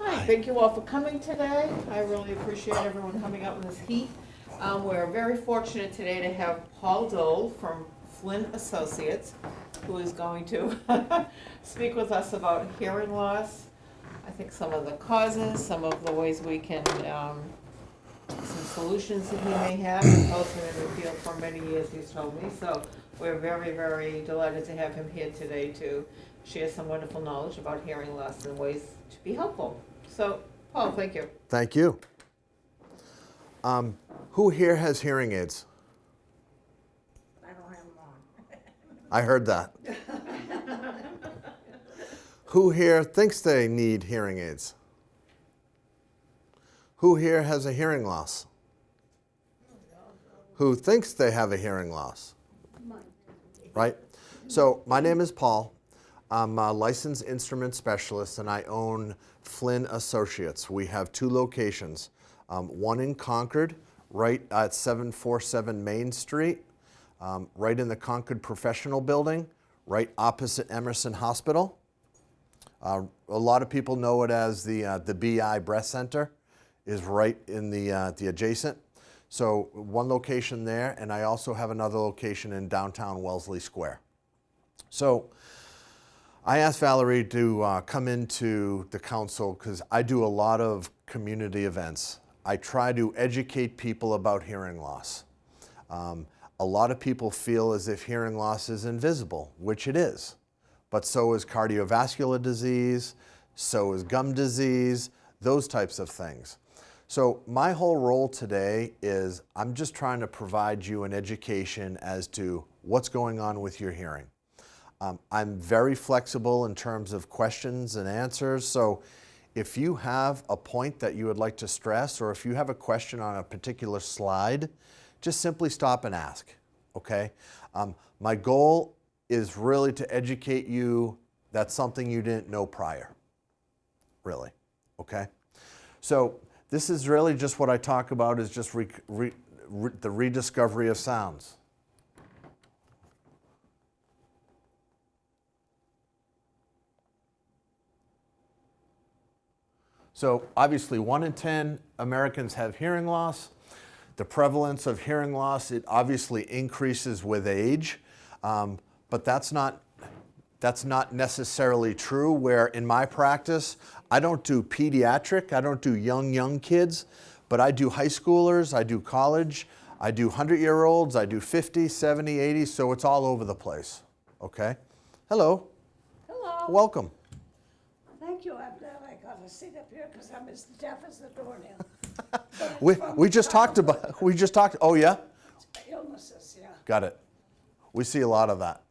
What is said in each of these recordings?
Hi, thank you all for coming today. I really appreciate everyone coming out in this heat. We're very fortunate today to have Paul Dole from Flynn Associates, who is going to speak with us about hearing loss. I think some of the causes, some of the ways we can, some solutions that he may have. He's posted in the field for many years, he's told me. So we're very, very delighted to have him here today to share some wonderful knowledge about hearing loss and ways to be helpful. So, Paul, thank you. Thank you. Who here has hearing aids? I don't have them on. I heard that. Who here thinks they need hearing aids? Who here has a hearing loss? Who thinks they have a hearing loss? Right? So my name is Paul. I'm a licensed instrument specialist and I own Flynn Associates. We have two locations, one in Concord, right at 747 Main Street, right in the Concord Professional Building, right opposite Emerson Hospital. A lot of people know it as the BI Breast Center, is right in the adjacent. So one location there, and I also have another location in downtown Wellesley Square. So I asked Valerie to come into the council because I do a lot of community events. I try to educate people about hearing loss. A lot of people feel as if hearing loss is invisible, which it is. But so is cardiovascular disease, so is gum disease, those types of things. So my whole role today is I'm just trying to provide you an education as to what's going on with your hearing. I'm very flexible in terms of questions and answers, so if you have a point that you would like to stress or if you have a question on a particular slide, just simply stop and ask, okay? My goal is really to educate you that's something you didn't know prior, really, okay? So this is really just what I talk about is just the rediscovery of sounds. So obviously 1 in 10 Americans have hearing loss. The prevalence of hearing loss, it obviously increases with age, but that's not necessarily true where in my practice, I don't do pediatric, I don't do young kids, but I do high schoolers, I do college, I do 100-year-olds, I do 50, 70, 80, so it's all over the place, okay? Hello. Hello. Welcome. Thank you. I'm glad I got a seat up here because I'm as deaf as the doornail. We just talked, oh yeah? Illnesses, yeah. Got it. We see a lot of that.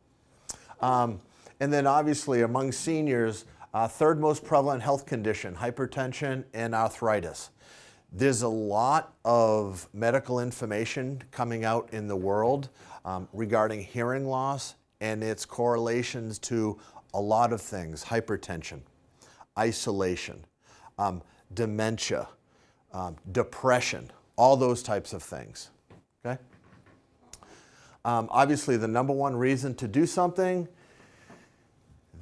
And then obviously among seniors, third most prevalent health condition, hypertension and arthritis. There's a lot of medical information coming out in the world regarding hearing loss and its correlations to a lot of things, hypertension, isolation, dementia, depression, all those types of things, okay? Obviously the number one reason to do something,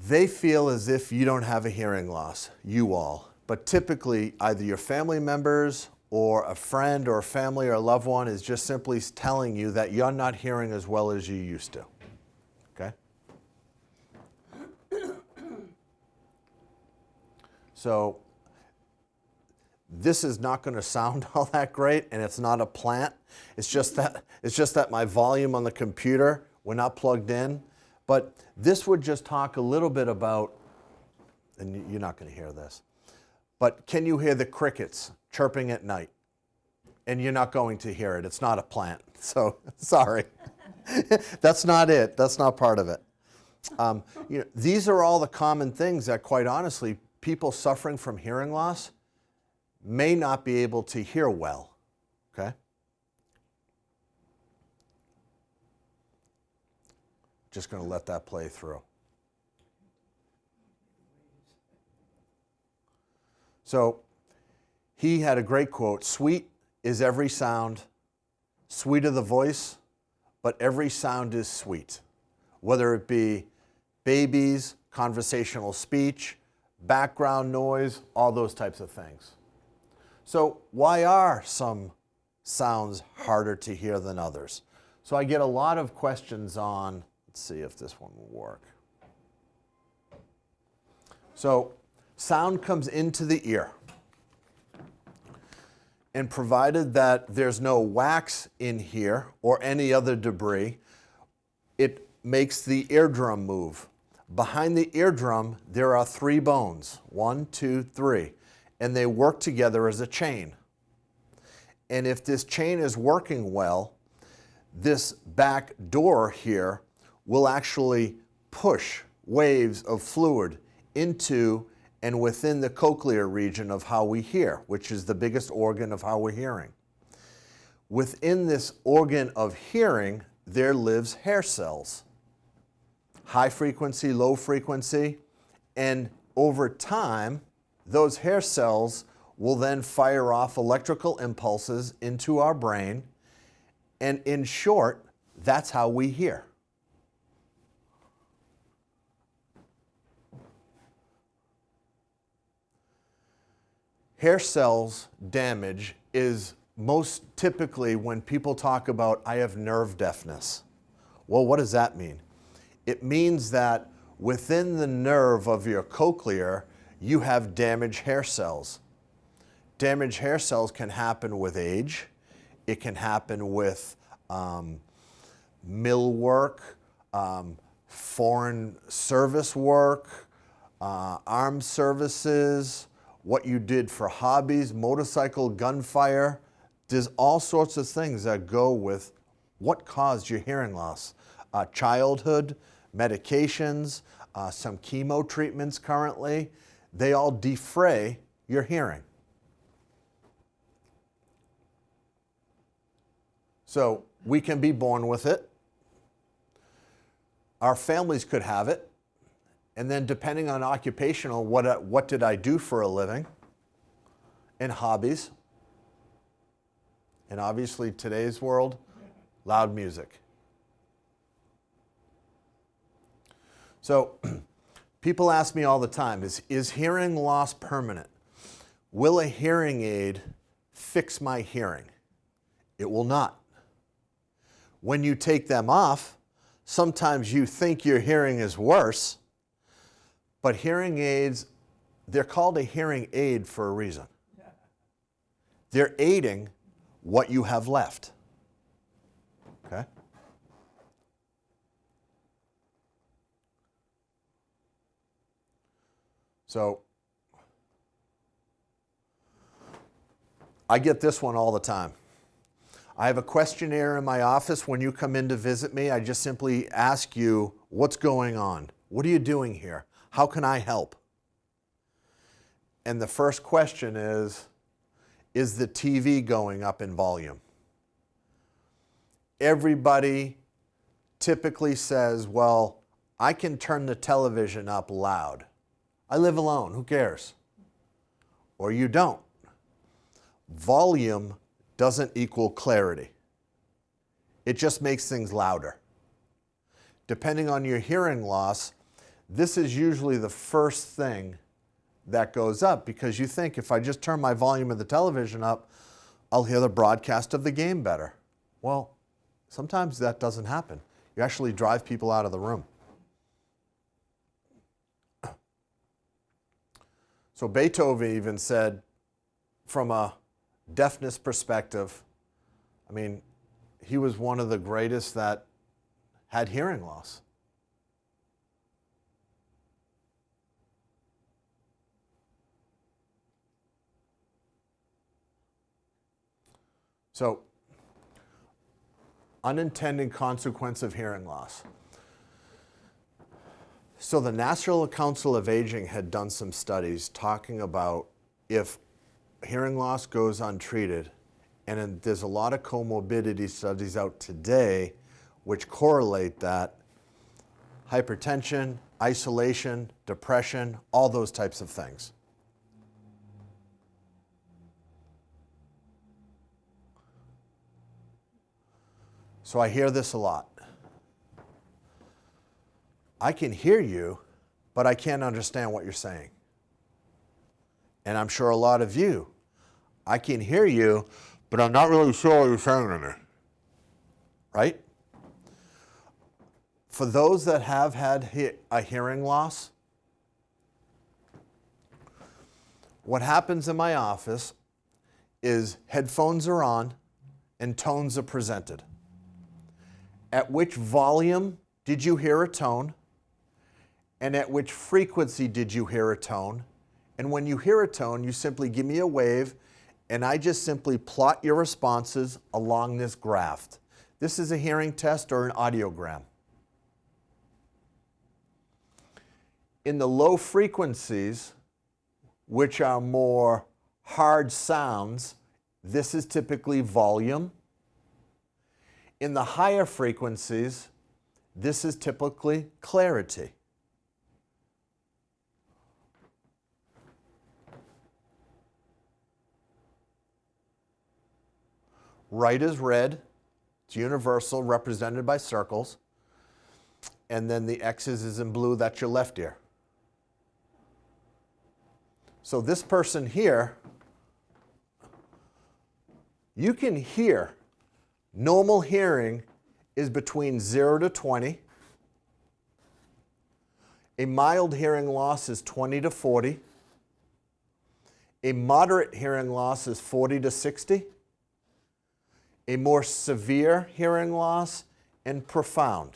they feel as if you don't have a hearing loss, you all. But typically either your family members or a friend or a family or a loved one is just simply telling you that you're not hearing as well as you used to, okay? So this is not going to sound all that great, and it's not a plant. It's just that my volume on the computer, we're not plugged in. But this would just talk a little bit about, and you're not going to hear this, but can you hear the crickets chirping at night? And you're not going to hear it. It's not a plant. So sorry. That's not it. That's not part of it. These are all the common things that, quite honestly, people suffering from hearing loss may not be able to hear well, okay? Just going to let that play through. So he had a great quote, "Sweet is every sound, sweet of the voice, but every sound is sweet." Whether it be babies, conversational speech, background noise, all those types of things. So why are some sounds harder to hear than others? So I get a lot of questions on, let's see if this one will work. So sound comes into the ear. And provided that there's no wax in here or any other debris, it makes the eardrum move. Behind the eardrum, there are 3 bones, 1, 2, 3, and they work together as a chain. And if this chain is working well, this back door here will actually push waves of fluid into and within the cochlear region of how we hear, which is the biggest organ of how we're hearing. Within this organ of hearing, there lives hair cells. High frequency, low frequency, and over time, those hair cells will then fire off electrical impulses into our brain, and in short, that's how we hear. Hair cells damage is most typically when people talk about, I have nerve deafness. Well, what does that mean? It means that within the nerve of your cochlear, you have damaged hair cells. Damaged hair cells can happen with age. It can happen with mill work, foreign service work, armed services, what you did for hobbies, motorcycle, gunfire. There's all sorts of things that go with what caused your hearing loss. Childhood, medications, some chemo treatments currently, they all defray your hearing. So we can be born with it. Our families could have it. And then depending on occupational, what did I do for a living? And hobbies. And obviously today's world, loud music. So people ask me all the time, is hearing loss permanent? Will a hearing aid fix my hearing? It will not. When you take them off, sometimes you think your hearing is worse, but hearing aids, they're called a hearing aid for a reason. They're aiding what you have left. Okay? So, I get this one all the time. I have a questionnaire in my office. When you come in to visit me, I just simply ask you, what's going on? What are you doing here? How can I help? And the first question is the TV going up in volume? Everybody typically says, well, I can turn the television up loud. I live alone, who cares? Or you don't. Volume doesn't equal clarity. It just makes things louder. Depending on your hearing loss, this is usually the first thing that goes up because you think if I just turn my volume of the television up, I'll hear the broadcast of the game better. Well, sometimes that doesn't happen. You actually drive people out of the room. So Beethoven even said, from a deafness perspective, I mean, he was one of the greatest that had hearing loss. So, unintended consequence of hearing loss. So the National Council of Aging had done some studies talking about if hearing loss goes untreated, and there's a lot of comorbidity studies out today which correlate that, hypertension, isolation, depression, all those types of things. So I hear this a lot. I can hear you, but I can't understand what you're saying. and I'm sure a lot of you, I can hear you, but I'm not really sure what you're saying to me. Right? For those that have had a hearing loss, what happens in my office is headphones are on and tones are presented. At which volume did you hear a tone? And at which frequency did you hear a tone? And when you hear a tone, you simply give me a wave, and I just simply plot your responses along this graph. This is a hearing test or an audiogram. In the low frequencies, which are more hard sounds, this is typically volume. In the higher frequencies, this is typically clarity. Right is red. It's universal, represented by circles. And then the X's is in blue. That's your left ear. So this person here, you can hear. Normal hearing is between 0 to 20. A mild hearing loss is 20 to 40. A moderate hearing loss is 40 to 60. A more severe hearing loss and profound.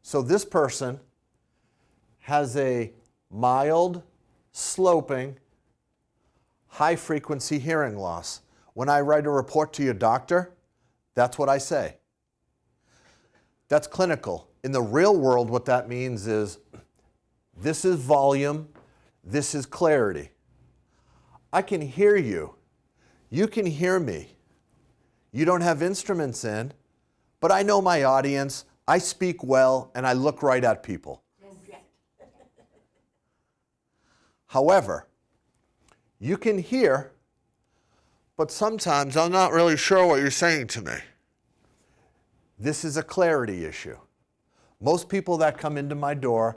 So this person has a mild, sloping, high-frequency hearing loss. When I write a report to your doctor, that's what I say. That's clinical. In the real world, what that means is this is volume, this is clarity. I can hear you. You can hear me. You don't have instruments in, but I know my audience. I speak well, and I look right at people. However, you can hear, but sometimes I'm not really sure what you're saying to me. This is a clarity issue. Most people that come into my door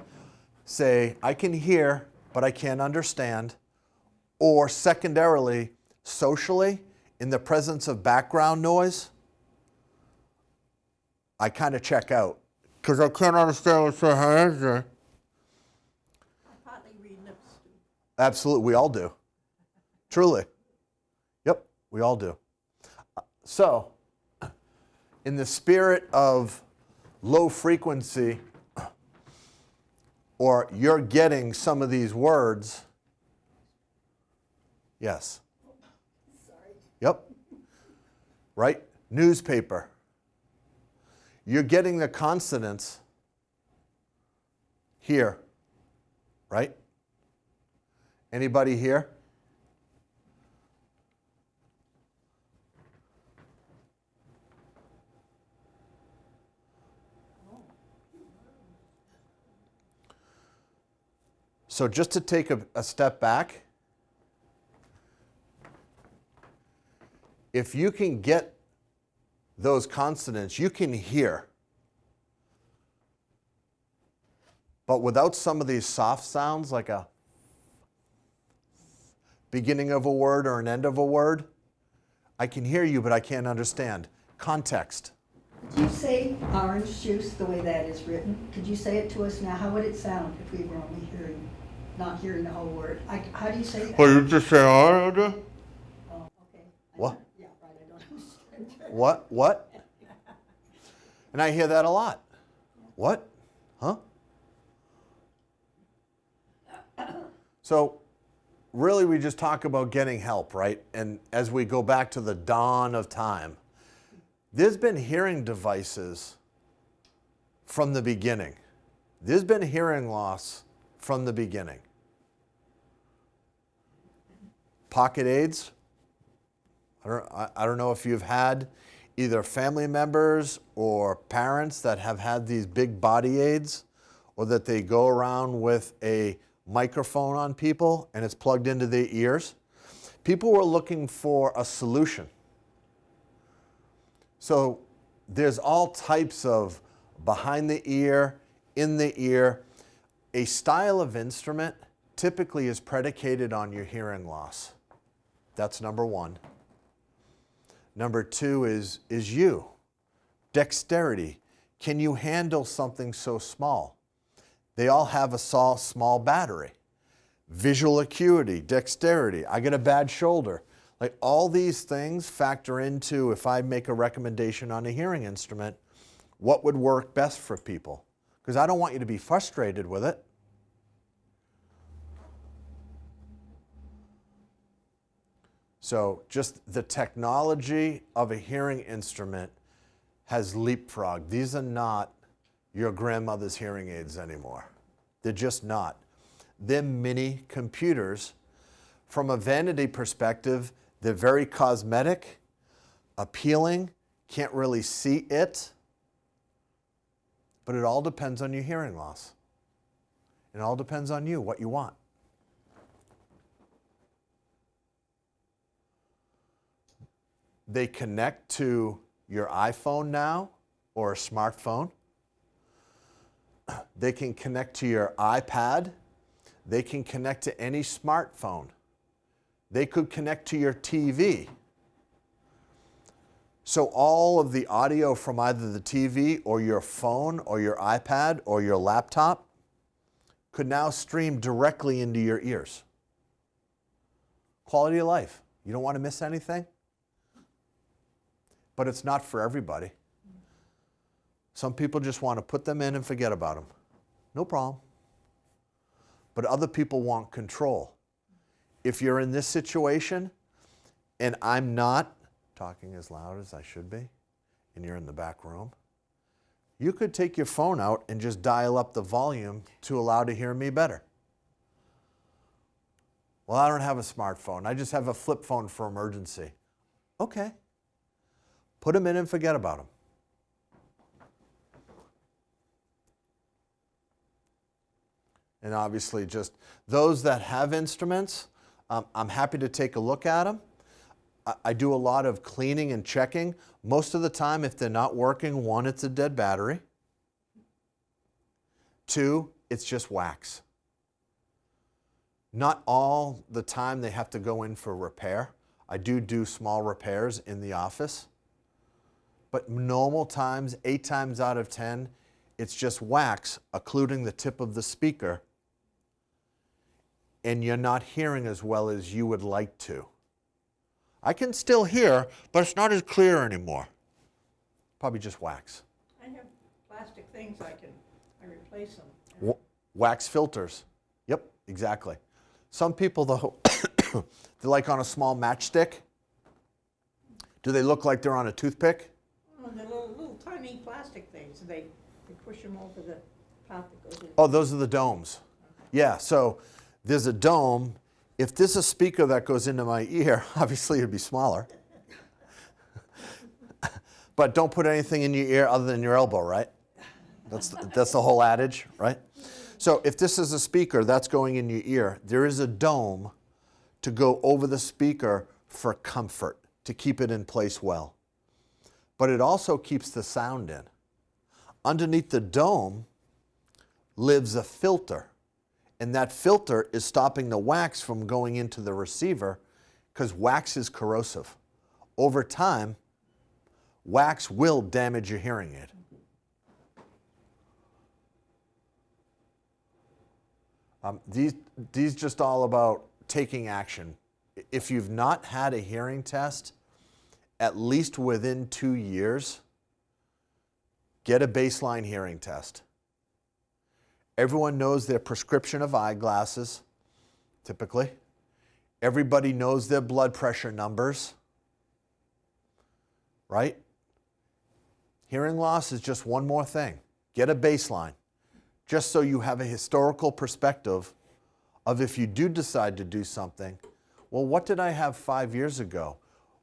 say, I can hear, but I can't understand. Or secondarily, socially, in the presence of background noise, I kind of check out because I can't understand what's saying. Partly read lips too. Absolutely, we all do. Truly. Yep, we all do. So, in the spirit of low frequency, or you're getting some of these words, yes. Sorry. Yep. Right? Newspaper. You're getting the consonants here. Right? Anybody here? So just to take a step back, if you can get those consonants, you can hear. But without some of these soft sounds, like a beginning of a word or an end of a word, I can hear you, but I can't understand. Context. Could you say orange juice the way that is written? Could you say it to us now? How would it sound if we were only not hearing the whole word? How do you say that? Well, you just say orange. Oh, okay. What? Yeah, right, I don't understand. What? And I hear that a lot. What? Huh? So, really, we just talk about getting help, right? And as we go back to the dawn of time, there's been hearing devices from the beginning. There's been hearing loss from the beginning. Pocket aids. I don't know if you've had either family members or parents that have had these big body aids, or that they go around with a microphone on people and it's plugged into their ears. People were looking for a solution. So there's all types of behind the ear, in the ear. A style of instrument typically is predicated on your hearing loss. That's number one. Number two is you. Dexterity. Can you handle something so small? They all have a small battery. Visual acuity, dexterity. I get a bad shoulder. Like all these things factor into, if I make a recommendation on a hearing instrument, what would work best for people? Because I don't want you to be frustrated with it. So just the technology of a hearing instrument has leapfrogged. These are not your grandmother's hearing aids anymore. They're just not. They're mini computers. From a vanity perspective, they're very cosmetic, appealing, can't really see it, but it all depends on your hearing loss. It all depends on you, what you want. They connect to your iPhone now or a smartphone. They can connect to your iPad. They can connect to any smartphone. They could connect to your TV. So all of the audio from either the TV or your phone or your iPad or your laptop could now stream directly into your ears. Quality of life. You don't want to miss anything? But it's not for everybody. Some people just want to put them in and forget about them. No problem. But other people want control. If you're in this situation, and I'm not talking as loud as I should be, and you're in the back room, you could take your phone out and just dial up the volume to allow to hear me better. Well, I don't have a smartphone. I just have a flip phone for emergency. Okay. Put them in and forget about them. And obviously just those that have instruments, I'm happy to take a look at them. I do a lot of cleaning and checking. Most of the time, if they're not working, one, it's a dead battery. Two, it's just wax. Not all the time they have to go in for repair. I do small repairs in the office. But normal times, 8 times out of 10, it's just wax occluding the tip of the speaker, and you're not hearing as well as you would like to. I can still hear, but it's not as clear anymore. Probably just wax. I have plastic things I replace them. Wax filters. Yep, exactly. Some people, though, they're like on a small matchstick. Do they look like they're on a toothpick? Oh, they're little tiny plastic things. They push them over the pot that goes in. Oh, those are the domes. Yeah, so there's a dome. If there's a speaker that goes into my ear, obviously it'd be smaller. But don't put anything in your ear other than your elbow, right? That's the whole adage, right? So if this is a speaker that's going in your ear, there is a dome to go over the speaker for comfort, to keep it in place well. But it also keeps the sound in. Underneath the dome lives a filter, and that filter is stopping the wax from going into the receiver because wax is corrosive. Over time, wax will damage your hearing aid. These just all about taking action. If you've not had a hearing test, at least within 2 years, get a baseline hearing test. Everyone knows their prescription of eyeglasses, typically. Everybody knows their blood pressure numbers, right? Hearing loss is just one more thing. Get a baseline, just so you have a historical perspective of if you do decide to do something, well, what did I have 5 years ago?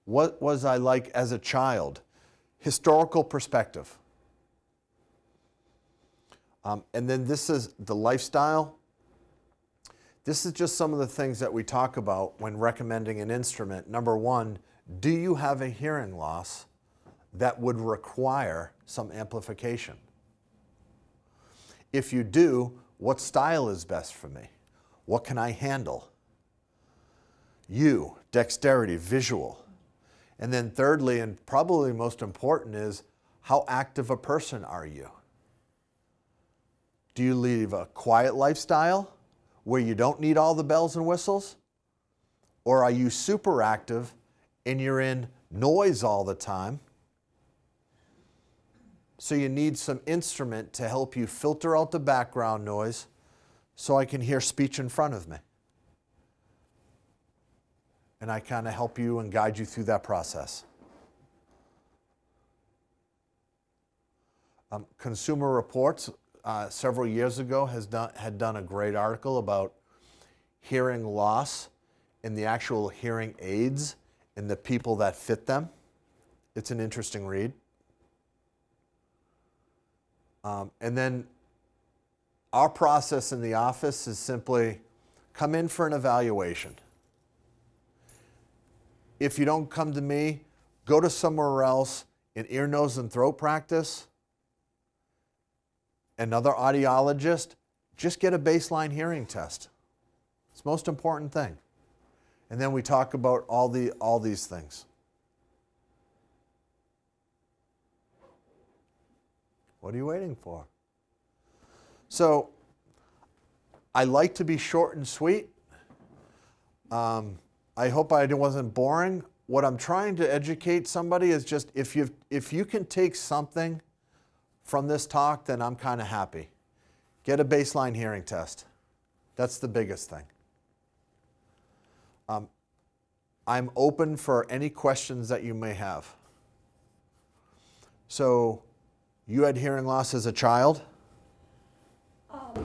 What was I like as a child? Historical perspective. And then this is the lifestyle. This is just some of the things that we talk about when recommending an instrument. Number one, do you have a hearing loss that would require some amplification? If you do, what style is best for me? What can I handle? U, dexterity, visual. And then thirdly, and probably most important, is how active a person are you? Do you live a quiet lifestyle where you don't need all the bells and whistles? Or are you super active and you're in noise all the time? So you need some instrument to help you filter out the background noise so I can hear speech in front of me. And I kind of help you and guide you through that process. Consumer Reports several years ago had done a great article about hearing loss and the actual hearing aids and the people that fit them. It's an interesting read. And then our process in the office is simply come in for an evaluation. If you don't come to me, go to somewhere else in ear, nose, and throat practice, another audiologist, just get a baseline hearing test. It's the most important thing. And then we talk about all these things. What are you waiting for? So, I like to be short and sweet. I hope I wasn't boring. What I'm trying to educate somebody is just if you can take something from this talk, then I'm kind of happy. Get a baseline hearing test. That's the biggest thing. I'm open for any questions that you may have. So, you had hearing loss as a child?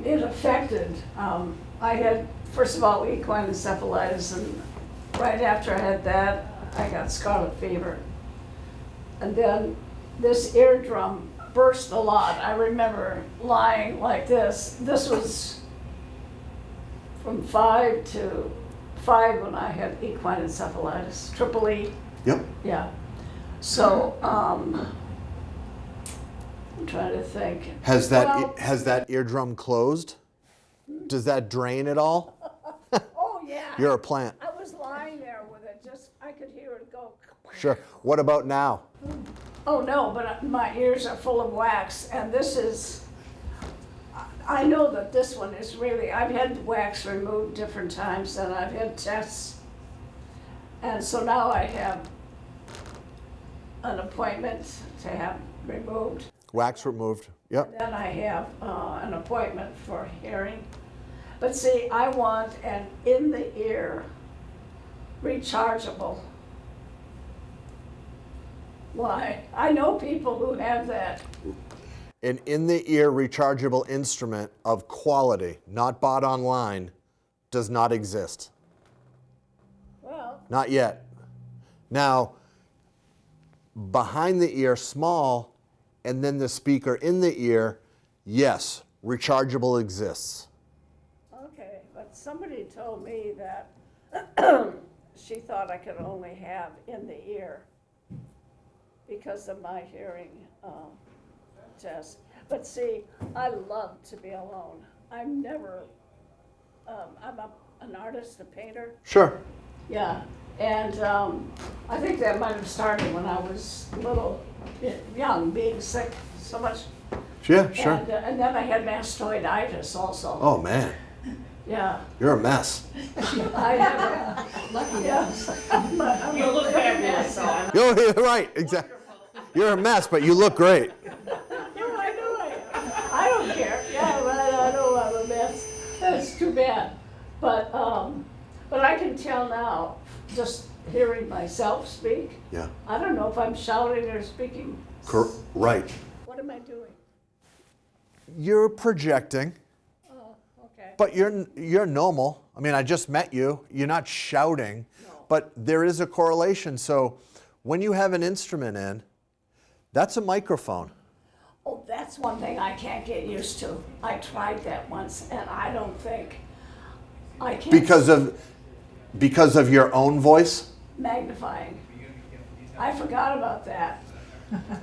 It affected. I had, first of all, equine encephalitis, and right after I had that, I got scarlet fever. And then this eardrum burst a lot. I remember lying like this. This was from 5 to 5 when I had equine encephalitis, triple E. Yep. Yeah. So, I'm trying to think. Has Well- that eardrum closed? Does that drain at all? Oh, yeah. You're a plant. I was lying there with it, just, I could hear it go. Sure. What about now? Oh, no, but my ears are full of wax, and this is, I know that this one is really, I've had wax removed different times, and I've had tests. And so now I have an appointment to have removed. Wax removed. Yep. Then I have an appointment for hearing. But see, I want an in-the-ear rechargeable. Why? I know people who have that. An in-the-ear rechargeable instrument of quality, not bought online, does not exist. Well, Not yet. Now, behind the ear, small, and then the speaker in the ear, yes, rechargeable exists. okay, but somebody told me that she thought I could only have in the ear because of my hearing test. But see, I love to be alone. I'm never, I'm an artist, a painter. Sure. Yeah, and I think that might have started when I was little, young, being sick so much. Yeah, sure. And then I had mastoiditis also. Oh, man. Yeah, You're a mess. I have Lucky yes. us. You look fabulous, so I'm. You're right, exactly. You're a mess, but you look great. No, I know I don't care. Yeah, right, I know I'm a mess. That's too bad. But I can tell now, just hearing myself speak. Yeah. I don't know if I'm shouting or speaking. Right. What am I doing? You're projecting, Oh, okay. but you're normal. I mean, I just met you. You're not shouting, but there is a correlation. So when you have an instrument in, that's a microphone. Oh, that's one thing I can't get used to. I tried that once, and I don't think I can. Because of your own voice? Magnifying. I forgot about that.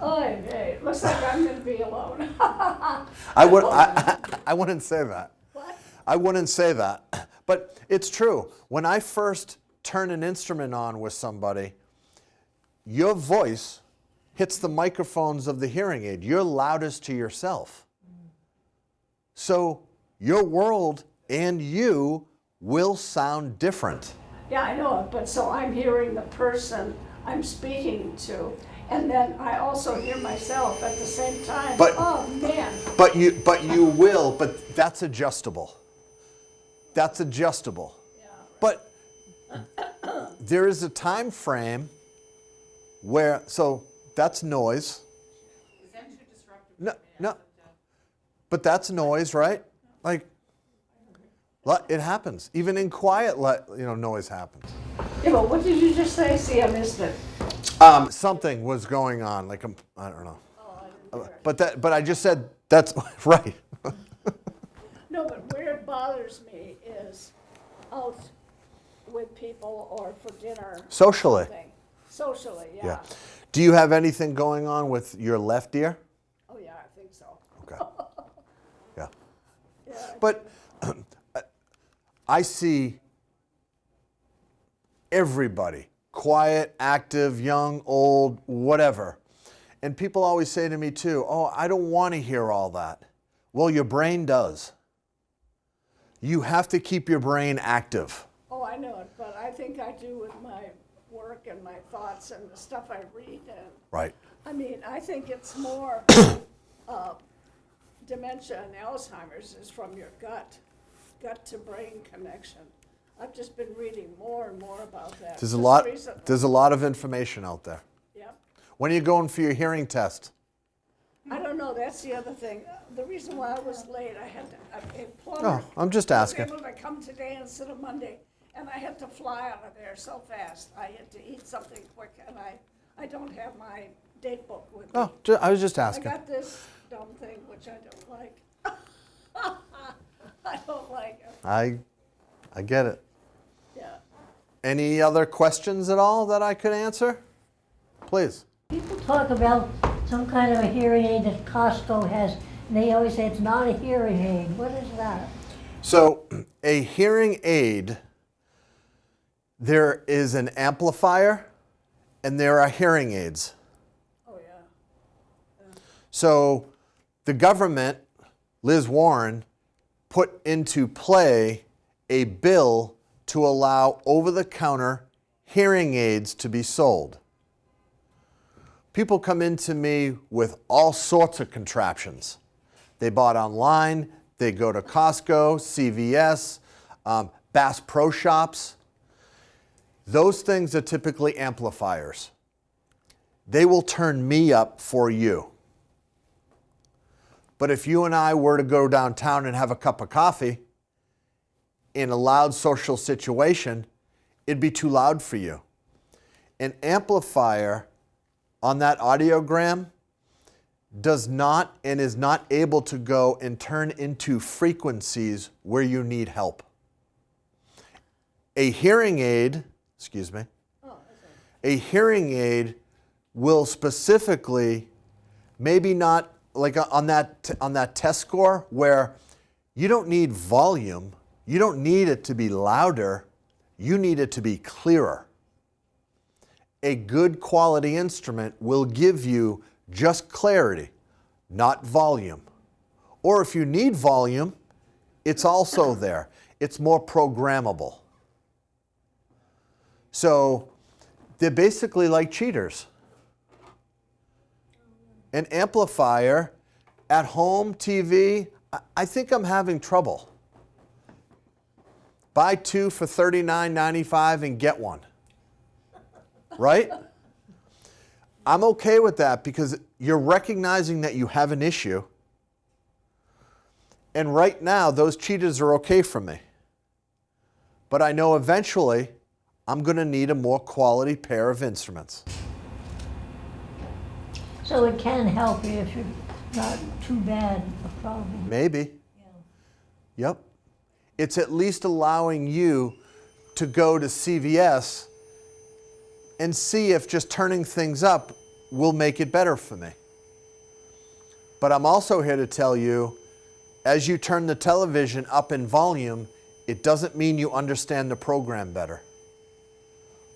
Oh, hey, looks like I'm going to be alone. I wouldn't say that. What? I wouldn't say that. But it's true. When I first turn an instrument on with somebody, your voice hits the microphones of the hearing aid. You're loudest to yourself. So your world and you will sound different. Yeah, I know it, but so I'm hearing the person I'm speaking to, and then I also hear myself at the same time. But- Oh, man. But you will, but that's adjustable. That's adjustable. Yeah. But there is a time frame where, so that's noise. No, but that's noise, right? Like, it happens. Even in quiet, noise happens. Yeah, but what did you just say? See, I missed it. Something was going on, like I don't know. Oh, I didn't hear it. But I just said that's right. No, but where it bothers me is out with people or for dinner. Socially. Thing. Socially, yeah. Yeah. Do you have anything going on with your left ear? Oh, yeah, I think so. Okay. Yeah. Yeah. But I see everybody, quiet, active, young, old, whatever. And people always say to me too, oh, I don't want to hear all that. Well, your brain does. You have to keep your brain active. Oh, I know it, but I think I do with my work and my thoughts and the stuff I read. And Right. I mean, I think it's more dementia and Alzheimer's is from your gut to brain connection. I've just been reading more and more about that. There's Just a lot of information out there. Yep. When are you going for your hearing test? I don't know, that's the other thing. The reason why I was late, I had a plumber. Oh, I'm just asking. Was able to come today instead of Monday, and I had to fly out of there so fast. I had to eat something quick, and I don't have my date book with me. Oh, I was just I asking. got this dumb thing, which I don't like. I don't like it, I get it. yeah. Any other questions at all that I could answer? Please. People talk about some kind of a hearing aid that Costco has, and they always say it's not a hearing aid. What is that? So a hearing aid, there is an amplifier and there are hearing aids. Oh, yeah. So the government, Liz Warren, put into play a bill to allow over-the-counter hearing aids to be sold. People come into me with all sorts of contraptions. They bought online, they go to Costco, CVS, Bass Pro Shops. Those things are typically amplifiers. They will turn me up for you. But if you and I were to go downtown and have a cup of coffee in a loud social situation, it'd be too loud for you. An amplifier on that audiogram does not and is not able to go and turn into frequencies where you need help. A hearing aid, a hearing aid will specifically, maybe not like on that test score where you don't need volume, you don't need it to be louder, you need it to be clearer. A good quality instrument will give you just clarity, not volume. Or if you need volume, it's also there. It's more programmable. So they're basically like cheaters. An amplifier at home, TV, I think I'm having trouble. Buy two for $39.95 and get one. Right? I'm okay with that because you're recognizing that you have an issue. And right now, those cheaters are okay for me. But I know eventually I'm going to need a more quality pair of instruments. So it can help you if you're not too bad a problem. Maybe. Yep. It's at least allowing you to go to CVS and see if just turning things up will make it better for me. But I'm also here to tell you, as you turn the television up in volume, It doesn't mean you understand the program better.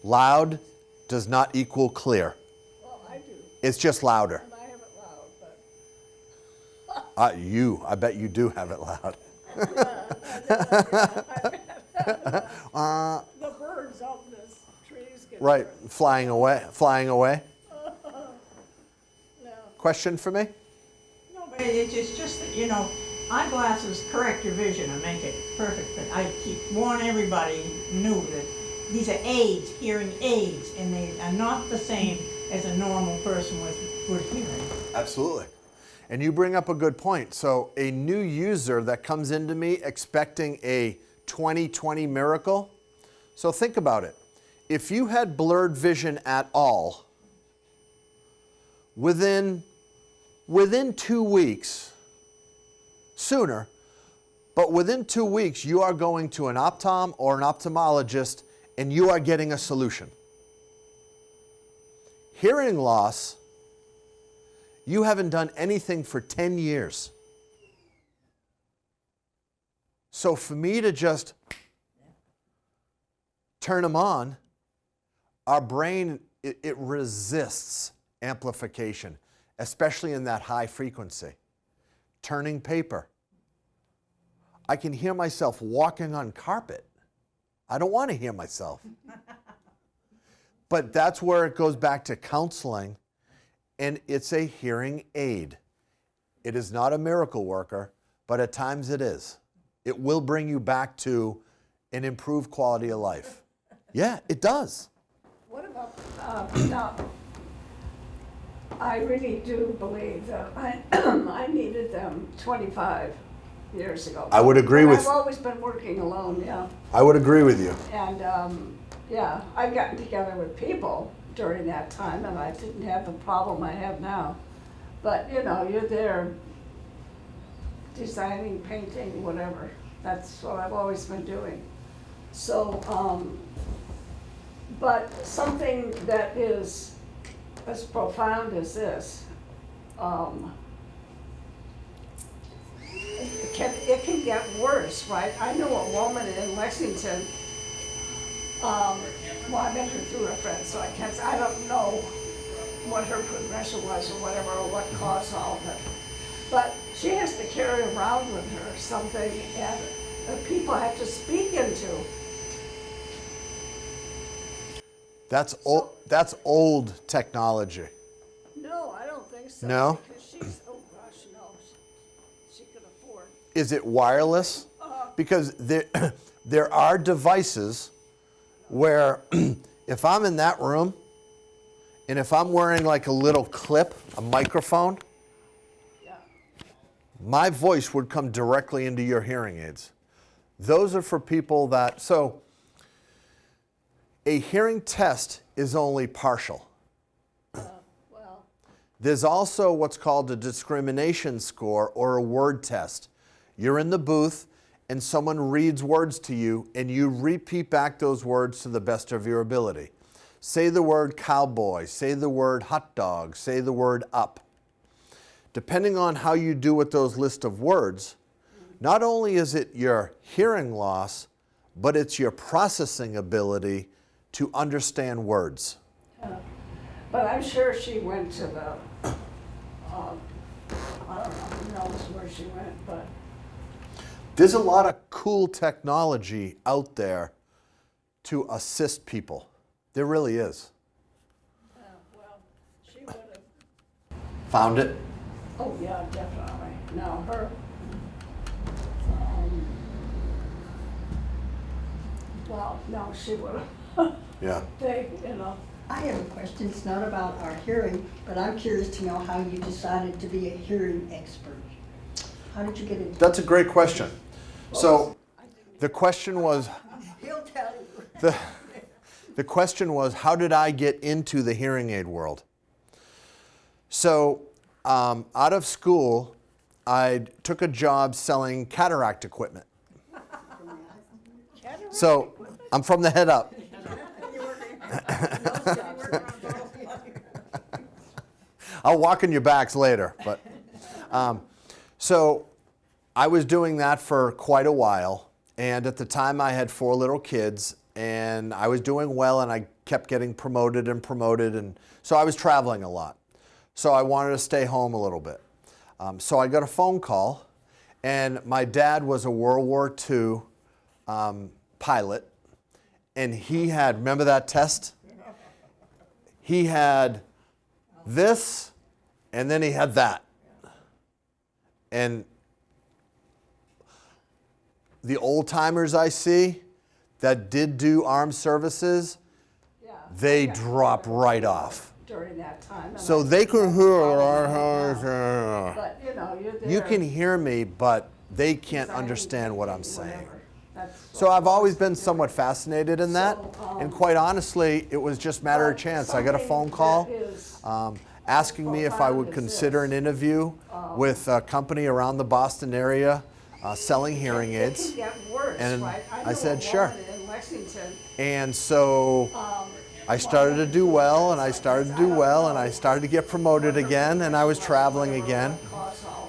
Loud does not equal clear. Well, I do, It's just louder. and I have it loud, but. I bet you do have it loud. The birds up in this trees get. Right, flying away, flying away. No. Question for me? No, but it's just that, you know, eyeglasses correct your vision and make it perfect, but I keep warning everybody new that these are aids, hearing aids, and they are not the same as a normal person with good hearing. Absolutely. And you bring up a good point. So a new user that comes into me expecting a 20/20 miracle. So think about it. If you had blurred vision at all, within 2 weeks, sooner, but within 2 weeks, you are going to an optom or an ophthalmologist and you are getting a solution. Hearing loss, you haven't done anything for 10 years. So for me to just turn them on, our brain, it resists amplification, especially in that high frequency. Turning paper. I can hear myself walking on carpet. I don't want to hear myself. But that's where it goes back to counseling, and it's a hearing aid. It is not a miracle worker, but at times it is. It will bring you back to an improved quality of life. Yeah, it does. What about, now, I really do believe that I needed them 25 years ago. I would agree But with- I've always been working alone, yeah. I would agree with you. And, yeah, I've gotten together with people during that time, and I didn't have the problem I have now. But, you know, you're there designing, painting, whatever. That's what I've always been doing. So, but something that is as profound as this, it can get worse, right? I know a woman in Lexington, well, I met her through a friend, so I don't know what her progression was or whatever, or what caused all of it. But she has to carry around with her something that people have to speak into. That's old technology. No, I don't think so. No? Because she's, oh gosh, no, she could afford. Is it wireless? Because there are devices where if I'm in that room and if I'm wearing like a little clip, a microphone, Yeah. my voice would come directly into your hearing aids. Those are for people that, so a hearing test is only partial. Well, There's also what's called a discrimination score or a word test. You're in the booth and someone reads words to you and you repeat back those words to the best of your ability. Say the word cowboy, say the word hot dog, say the word up. Depending on how you do with those list of words, not only is it your hearing loss, but it's your processing ability to understand words. but I'm sure she went to the, I don't know who knows where she went, but There's a lot of cool technology out there to assist people. There really is. well, she would have. Found it? Oh, yeah, definitely. No, her, well, no, she would have. Yeah. They, you know, I have a question. It's not about our hearing, but I'm curious to know how you decided to be a hearing expert. How did you get into That's a great question. So the question was, He'll tell you. the question was, how did I get into the hearing aid world? So out of school, I took a job selling cataract equipment. So I'm from the head up. I'll walk on your backs later. But so I was doing that for quite a while. And at the time I had 4 little kids, and I was doing well, and I kept getting promoted, and so I was traveling a lot. So I wanted to stay home a little bit. So I got a phone call, and my dad was a World War II pilot, and he had, remember that test? He had this, and then he had that. And the old timers I see that did do armed services, Yeah. they drop right off. During that time. and So I- they can hear. But, you know, you're there. You can hear me, but they can't designing understand what I'm saying. whatever. That's So what I've always been most do. somewhat fascinated in that, So, and quite honestly, it was just a matter of chance. I got a phone call asking me if I would consider an interview with a company around the Boston area selling hearing aids. It can get worse, And right? I said, know a sure. woman in Lexington, And so I started to do well, and I started to do well, and I started to get promoted again, and I was traveling again.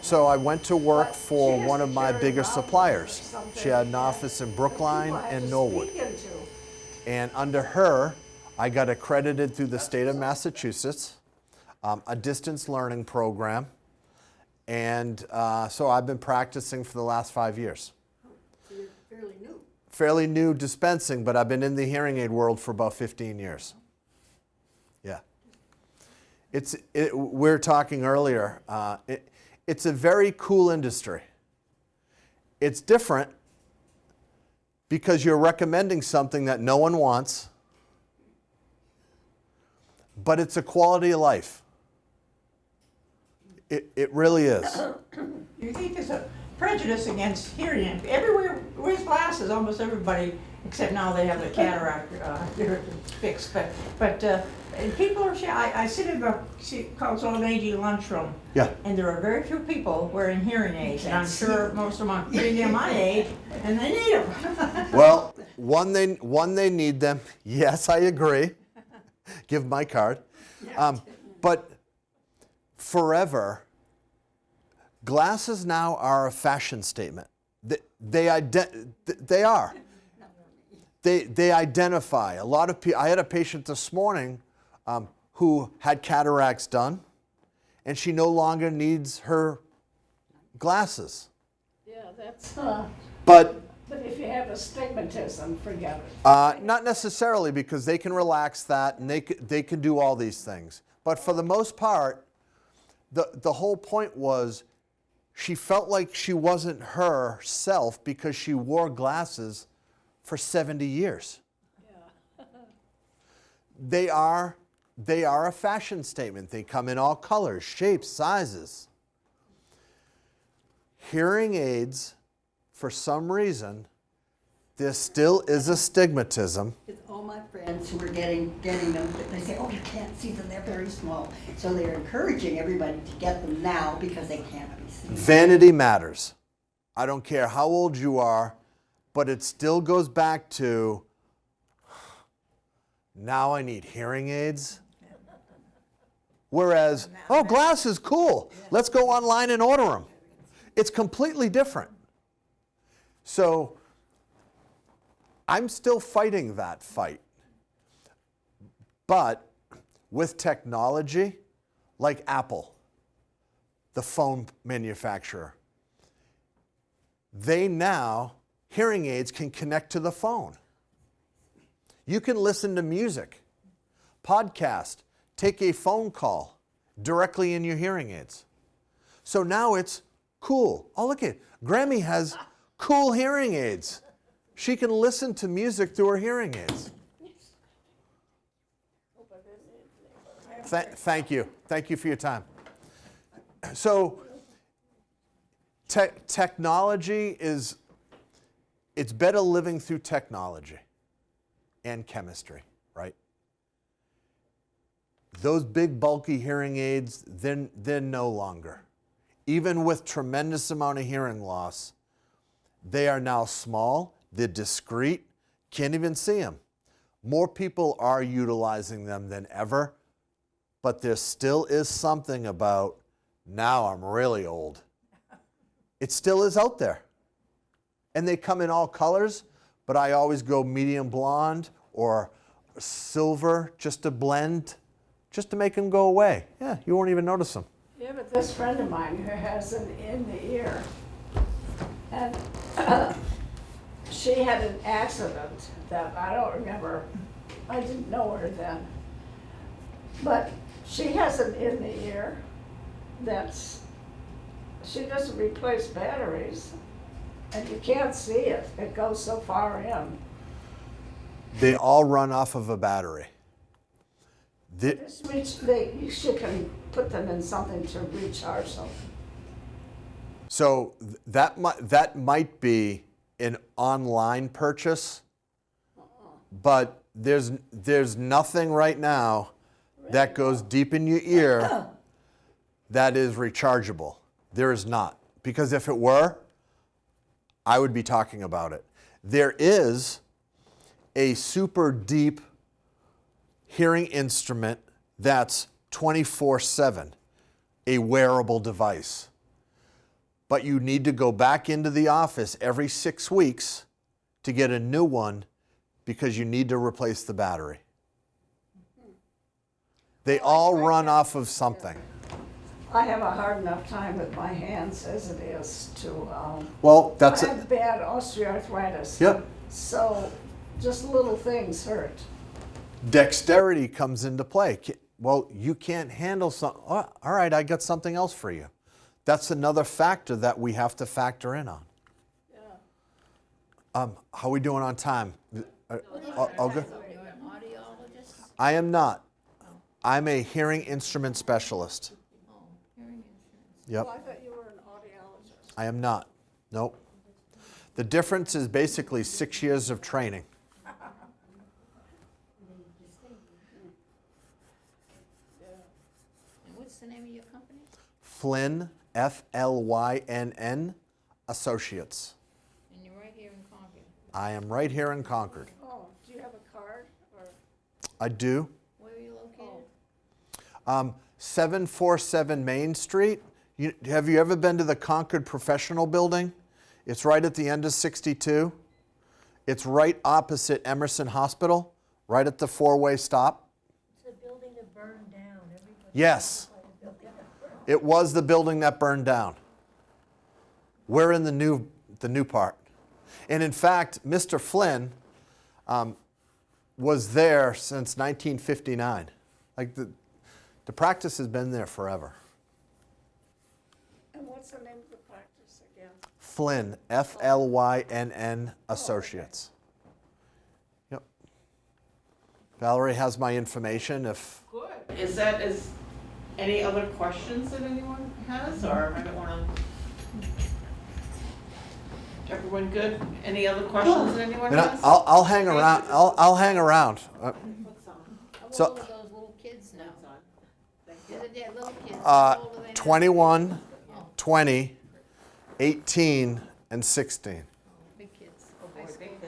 So I went to work for one of my biggest suppliers. She had an office in Brookline people have and to Norwood. speak into. And under her, I got accredited through the state of Massachusetts, a distance learning program. And so I've been practicing for the last 5 years. So you're fairly new. Fairly new dispensing, but I've been in the hearing aid world for about 15 years. Yeah. We were talking earlier, it's a very cool industry. It's different because you're recommending something that no one wants, but it's a quality of life. It really is. You think there's a prejudice against hearing? Everywhere wears glasses, almost everybody, except now they have the cataract fixed. But and people are. I sit in a called old agey lunchroom. Yeah. And there are very few people wearing hearing aids, and I'm sure most of them are pretty near my age, and they need them. Well, one, they need them. Yes, I agree. Give my card. But forever, glasses now are a fashion statement. They are. They identify. A lot of people. I had a patient this morning who had cataracts done, and she no longer needs her glasses. Yeah, that's, But but if you have astigmatism, forget it. not necessarily, because they can relax that, and they can do all these things. But for the most part, the whole point was she felt like she wasn't herself because she wore glasses for 70 years. Yeah. They are a fashion statement. They come in all colors, shapes, sizes. Hearing aids, for some reason, there still is a stigmatism. With all my friends who are getting them, they say, oh, you can't see them, they're very small. So they're encouraging everybody to get them now because they can't be seen. Vanity matters. I don't care how old you are, but it still goes back to, now I need hearing aids. Whereas, oh, glasses, cool. Let's go online and order them. It's completely different. So I'm still fighting that fight. But with technology, like Apple, the phone manufacturer, they now, hearing aids can connect to the phone. You can listen to music, podcast, take a phone call directly in your hearing aids. So now it's cool. Oh, look at it. Grammy has cool hearing aids. She can listen to music through her hearing aids. Thank you. Thank you for your time. So technology is, it's better living through technology and chemistry, right? Those big bulky hearing aids, they're no longer. Even with tremendous amount of hearing loss, they are now small, they're discreet, can't even see them. More people are utilizing them than ever, but there still is something about, now I'm really old. It still is out there. And they come in all colors, but I always go medium blonde or silver just to blend, just to make them go away. Yeah, you won't even notice them. Yeah, but this friend of mine who has an in the ear, and she had an accident that I don't remember. I didn't know her then. But she has an in the ear that's, she doesn't replace batteries, and you can't see it. It goes so far in. They all run off of a battery. She can put them in something to recharge them. So that might be an online purchase, but there's nothing right now that goes deep in your ear that is rechargeable. There is not. Because if it were, I would be talking about it. There is a super deep hearing instrument that's 24/7, a wearable device. But you need to go back into the office every 6 weeks to get a new one because you need to replace the battery. They all run off of something. I have a hard enough time with my hands as it is to, Well, that's I it. have bad osteoarthritis. Yep. So just little things hurt. Dexterity comes into play. Well, you can't handle something. Oh, all right, I got something else for you. That's another factor that we have to factor in on. Yeah. How are we doing on time? All good? I am not. I'm a hearing instrument specialist. Yep. Well, I thought you were an audiologist. I am not. Nope. The difference is basically 6 years of training. And what's the name of your company? Flynn, Flynn Associates. And you're right here in Concord. I am right here in Concord. Oh, do you have a card or? I do. Where are you located? 747 Main Street. Have you ever been to the Concord Professional Building? It's right at the end of 62. It's right opposite Emerson Hospital, right at the four-way stop. It's a building that burned down. Everybody. Yes. It was the building that burned down. We're in the new part. And in fact, Mr. Flynn was there since 1959. Like the practice has been there forever. And what's the name of the practice again? Flynn, Flynn Associates. Yep. Valerie has my information if. Good. Is any other questions that anyone has, or I don't want to? Everyone good? Any other questions that anyone And has? I'll hang around. I'll hang around. How So- old are those little kids now? They're little kids. How old are they now? 21, 20, 18, and 16. Big kids. Oh boy, big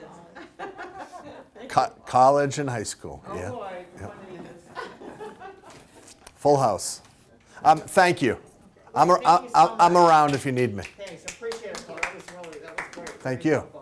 kids. College and high school. Oh Yeah. boy. Full house. Thank you. I'm Thank you so I'm much. around if you need me. Thanks, appreciate it, Paul. That was great. Thank you. Very helpful.